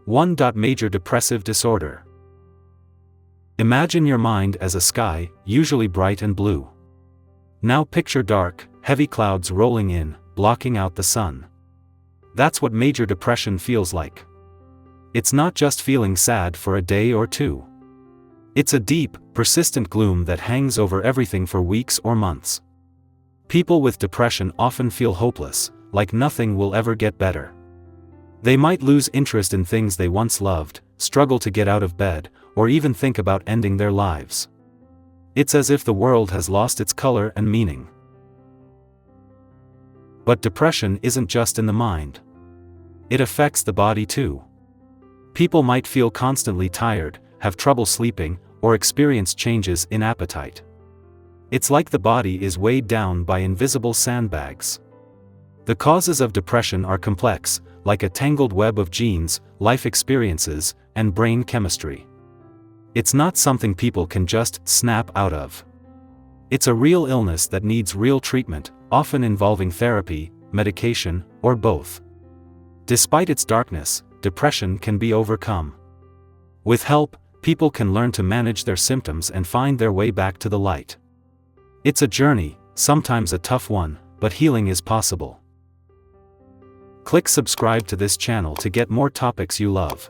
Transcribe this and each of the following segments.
1. Major depressive disorder. Imagine your mind as a sky, usually bright and blue. Now picture dark, heavy clouds rolling in, blocking out the sun. That's what major depression feels like. It's not just feeling sad for a day or two. It's a deep, persistent gloom that hangs over everything for weeks or months. People with depression often feel hopeless, like nothing will ever get better. They might lose interest in things they once loved, struggle to get out of bed, or even think about ending their lives. It's as if the world has lost its color and meaning. But depression isn't just in the mind. It affects the body too. People might feel constantly tired, have trouble sleeping, or experience changes in appetite. It's like the body is weighed down by invisible sandbags. The causes of depression are complex, like a tangled web of genes, life experiences, and brain chemistry. It's not something people can just snap out of. It's a real illness that needs real treatment, often involving therapy, medication, or both. Despite its darkness, depression can be overcome. With help, people can learn to manage their symptoms and find their way back to the light. It's a journey, sometimes a tough one, but healing is possible. Click subscribe to this channel to get more topics you love.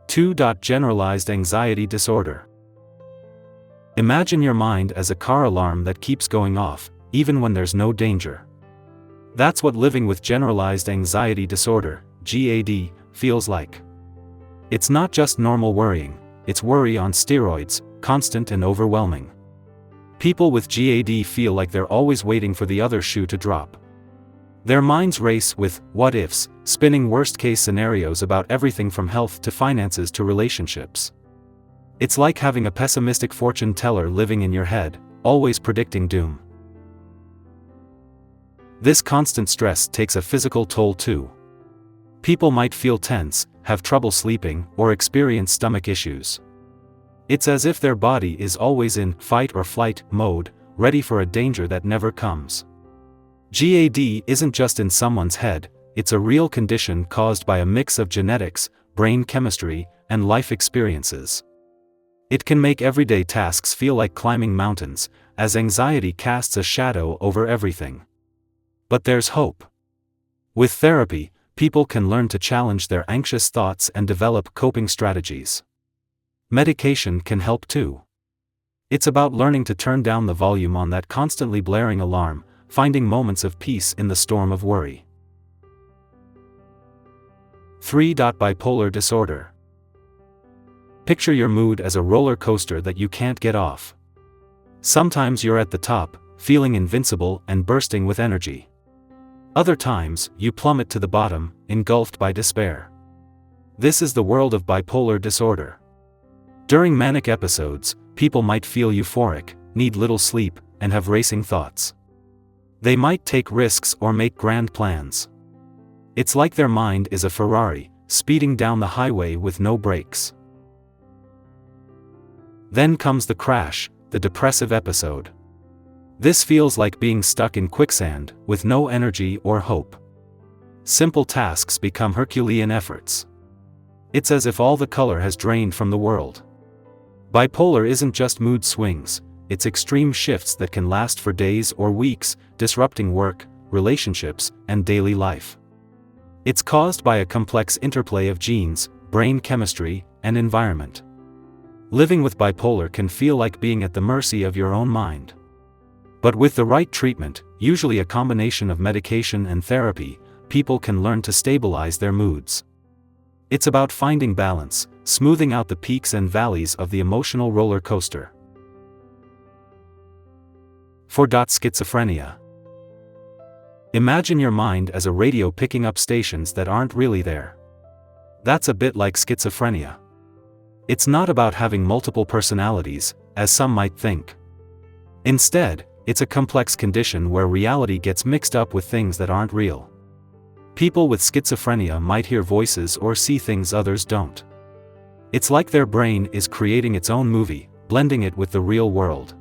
2. Generalized anxiety disorder. Imagine your mind as a car alarm that keeps going off, even when there's no danger. That's what living with generalized anxiety disorder, GAD, feels like. It's not just normal worrying, it's worry on steroids, constant and overwhelming. People with GAD feel like they're always waiting for the other shoe to drop. Their minds race with what-ifs, spinning worst-case scenarios about everything from health to finances to relationships. It's like having a pessimistic fortune teller living in your head, always predicting doom. This constant stress takes a physical toll too. People might feel tense, have trouble sleeping, or experience stomach issues. It's as if their body is always in fight or flight mode, ready for a danger that never comes. GAD isn't just in someone's head, it's a real condition caused by a mix of genetics, brain chemistry, and life experiences. It can make everyday tasks feel like climbing mountains, as anxiety casts a shadow over everything. But there's hope. With therapy, people can learn to challenge their anxious thoughts and develop coping strategies. Medication can help too. It's about learning to turn down the volume on that constantly blaring alarm, finding moments of peace in the storm of worry. 3. Bipolar disorder. Picture your mood as a roller coaster that you can't get off. Sometimes you're at the top, feeling invincible and bursting with energy. Other times, you plummet to the bottom, engulfed by despair. This is the world of bipolar disorder. During manic episodes, people might feel euphoric, need little sleep, and have racing thoughts. They might take risks or make grand plans. It's like their mind is a Ferrari, speeding down the highway with no brakes. Then comes the crash, the depressive episode. This feels like being stuck in quicksand, with no energy or hope. Simple tasks become Herculean efforts. It's as if all the color has drained from the world. Bipolar isn't just mood swings, it's extreme shifts that can last for days or weeks, disrupting work, relationships, and daily life. It's caused by a complex interplay of genes, brain chemistry, and environment. Living with bipolar can feel like being at the mercy of your own mind. But with the right treatment, usually a combination of medication and therapy, people can learn to stabilize their moods. It's about finding balance, smoothing out the peaks and valleys of the emotional roller coaster. 4. Schizophrenia. Imagine your mind as a radio picking up stations that aren't really there. That's a bit like schizophrenia. It's not about having multiple personalities, as some might think. Instead, it's a complex condition where reality gets mixed up with things that aren't real. People with schizophrenia might hear voices or see things others don't. It's like their brain is creating its own movie, blending it with the real world.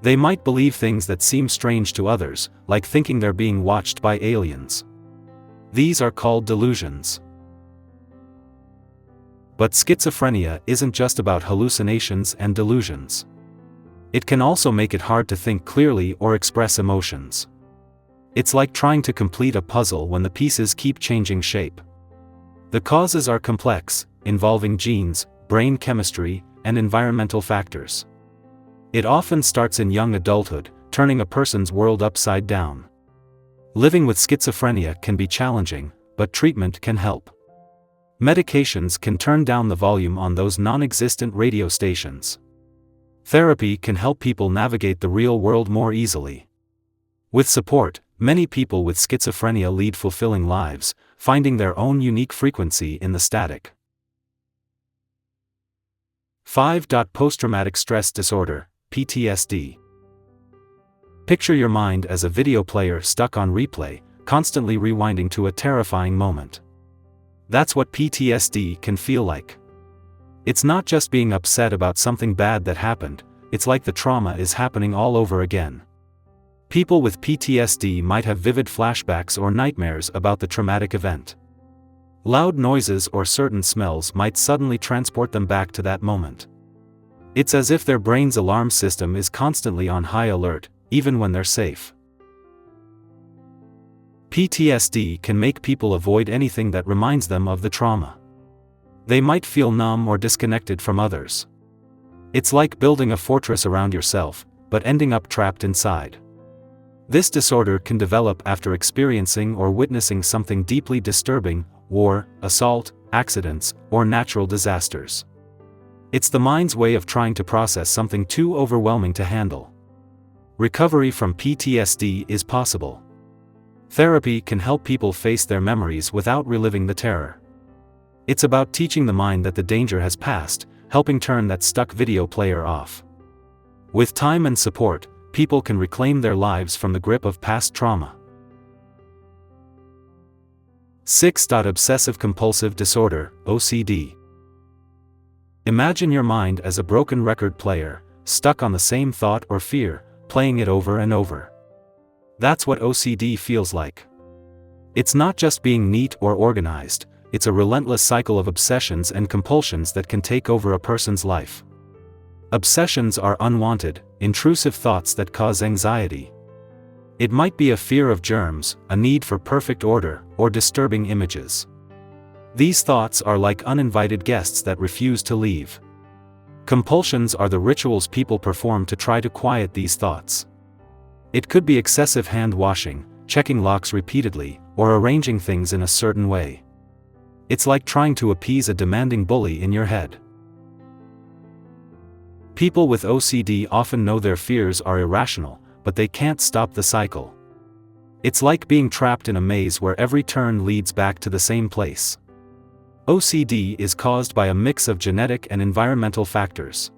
They might believe things that seem strange to others, like thinking they're being watched by aliens. These are called delusions. But schizophrenia isn't just about hallucinations and delusions. It can also make it hard to think clearly or express emotions. It's like trying to complete a puzzle when the pieces keep changing shape. The causes are complex, involving genes, brain chemistry, and environmental factors. It often starts in young adulthood, turning a person's world upside down. Living with schizophrenia can be challenging, but treatment can help. Medications can turn down the volume on those non-existent radio stations. Therapy can help people navigate the real world more easily. With support, many people with schizophrenia lead fulfilling lives, finding their own unique frequency in the static. 5. Post-traumatic stress disorder, PTSD. Picture your mind as a video player stuck on replay, constantly rewinding to a terrifying moment. That's what PTSD can feel like. It's not just being upset about something bad that happened, it's like the trauma is happening all over again. People with PTSD might have vivid flashbacks or nightmares about the traumatic event. Loud noises or certain smells might suddenly transport them back to that moment. It's as if their brain's alarm system is constantly on high alert, even when they're safe. PTSD can make people avoid anything that reminds them of the trauma. They might feel numb or disconnected from others. It's like building a fortress around yourself, but ending up trapped inside. This disorder can develop after experiencing or witnessing something deeply disturbing: war, assault, accidents, or natural disasters. It's the mind's way of trying to process something too overwhelming to handle. Recovery from PTSD is possible. Therapy can help people face their memories without reliving the terror. It's about teaching the mind that the danger has passed, helping turn that stuck video player off. With time and support, people can reclaim their lives from the grip of past trauma. 6. Obsessive-Compulsive Disorder, OCD. Imagine your mind as a broken record player, stuck on the same thought or fear, playing it over and over. That's what OCD feels like. It's not just being neat or organized, it's a relentless cycle of obsessions and compulsions that can take over a person's life. Obsessions are unwanted, intrusive thoughts that cause anxiety. It might be a fear of germs, a need for perfect order, or disturbing images. These thoughts are like uninvited guests that refuse to leave. Compulsions are the rituals people perform to try to quiet these thoughts. It could be excessive hand washing, checking locks repeatedly, or arranging things in a certain way. It's like trying to appease a demanding bully in your head. People with OCD often know their fears are irrational, but they can't stop the cycle. It's like being trapped in a maze where every turn leads back to the same place. OCD is caused by a mix of genetic and environmental factors.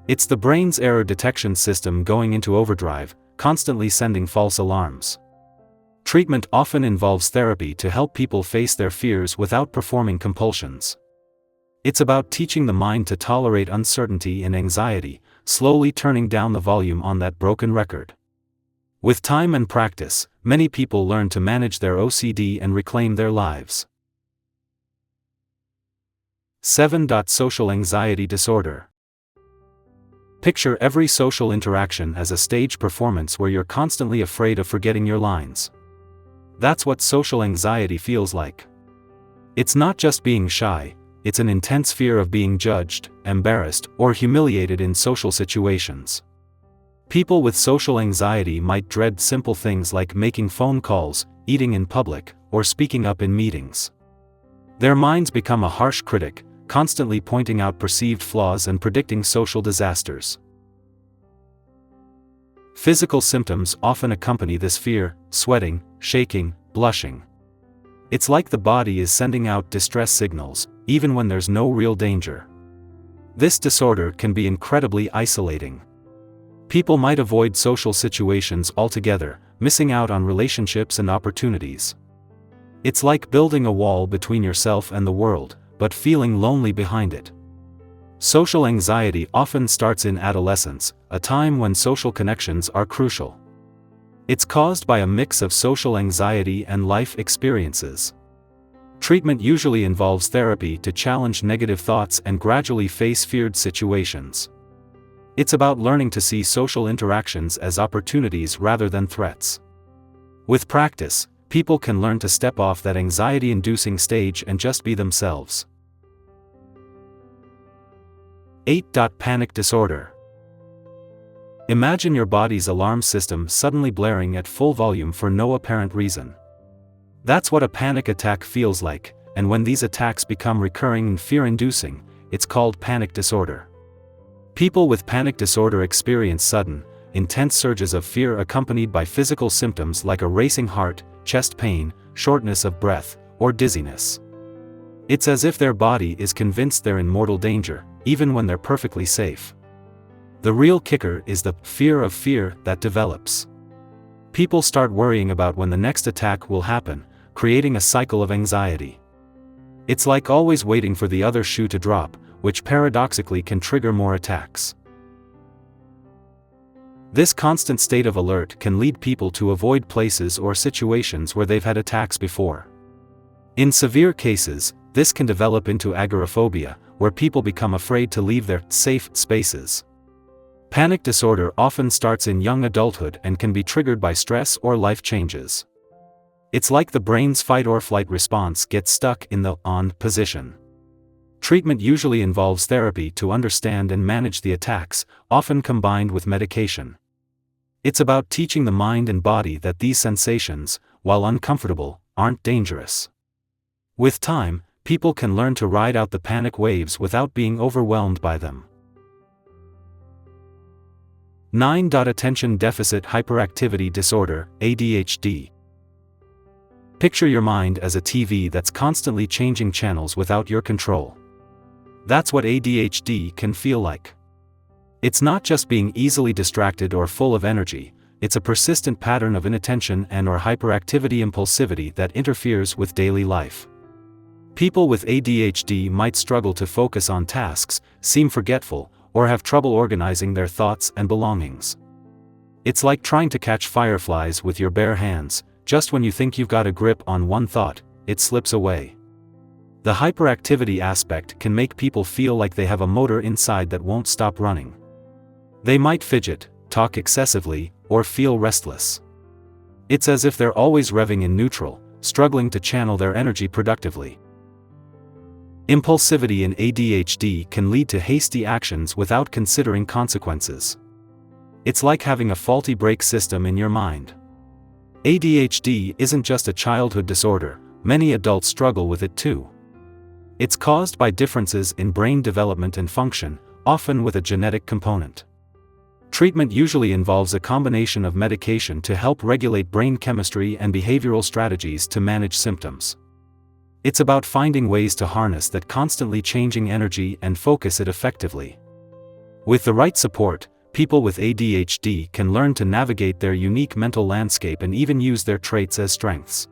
It's the brain's error detection system going into overdrive, constantly sending false alarms. Treatment often involves therapy to help people face their fears without performing compulsions. It's about teaching the mind to tolerate uncertainty and anxiety, slowly turning down the volume on that broken record. With time and practice, many people learn to manage their OCD and reclaim their lives. 7. Social anxiety disorder. Picture every social interaction as a stage performance where you're constantly afraid of forgetting your lines. That's what social anxiety feels like. It's not just being shy, it's an intense fear of being judged, embarrassed, or humiliated in social situations. People with social anxiety might dread simple things like making phone calls, eating in public, or speaking up in meetings. Their minds become a harsh critic, constantly pointing out perceived flaws and predicting social disasters. Physical symptoms often accompany this fear: sweating, shaking, blushing. It's like the body is sending out distress signals, even when there's no real danger. This disorder can be incredibly isolating. People might avoid social situations altogether, missing out on relationships and opportunities. It's like building a wall between yourself and the world, but feeling lonely behind it. Social anxiety often starts in adolescence, a time when social connections are crucial. It's caused by a mix of social anxiety and life experiences. Treatment usually involves therapy to challenge negative thoughts and gradually face feared situations. It's about learning to see social interactions as opportunities rather than threats. With practice, people can learn to step off that anxiety-inducing stage and just be themselves. 8. Panic disorder. Imagine your body's alarm system suddenly blaring at full volume for no apparent reason. That's what a panic attack feels like, and when these attacks become recurring and fear-inducing, it's called panic disorder. People with panic disorder experience sudden, intense surges of fear accompanied by physical symptoms like a racing heart, chest pain, shortness of breath, or dizziness. It's as if their body is convinced they're in mortal danger, even when they're perfectly safe. The real kicker is the fear of fear that develops. People start worrying about when the next attack will happen, creating a cycle of anxiety. It's like always waiting for the other shoe to drop, which paradoxically can trigger more attacks. This constant state of alert can lead people to avoid places or situations where they've had attacks before. In severe cases, this can develop into agoraphobia, where people become afraid to leave their safe spaces. Panic disorder often starts in young adulthood and can be triggered by stress or life changes. It's like the brain's fight-or-flight response gets stuck in the on position. Treatment usually involves therapy to understand and manage the attacks, often combined with medication. It's about teaching the mind and body that these sensations, while uncomfortable, aren't dangerous. With time, people can learn to ride out the panic waves without being overwhelmed by them. 9. Attention Deficit Hyperactivity Disorder, ADHD. Picture your mind as a TV that's constantly changing channels without your control. That's what ADHD can feel like. It's not just being easily distracted or full of energy, it's a persistent pattern of inattention and/or hyperactivity impulsivity that interferes with daily life. People with ADHD might struggle to focus on tasks, seem forgetful, or have trouble organizing their thoughts and belongings. It's like trying to catch fireflies with your bare hands. Just when you think you've got a grip on one thought, it slips away. The hyperactivity aspect can make people feel like they have a motor inside that won't stop running. They might fidget, talk excessively, or feel restless. It's as if they're always revving in neutral, struggling to channel their energy productively. Impulsivity in ADHD can lead to hasty actions without considering consequences. It's like having a faulty brake system in your mind. ADHD isn't just a childhood disorder, many adults struggle with it too. It's caused by differences in brain development and function, often with a genetic component. Treatment usually involves a combination of medication to help regulate brain chemistry and behavioral strategies to manage symptoms. It's about finding ways to harness that constantly changing energy and focus it effectively. With the right support, people with ADHD can learn to navigate their unique mental landscape and even use their traits as strengths.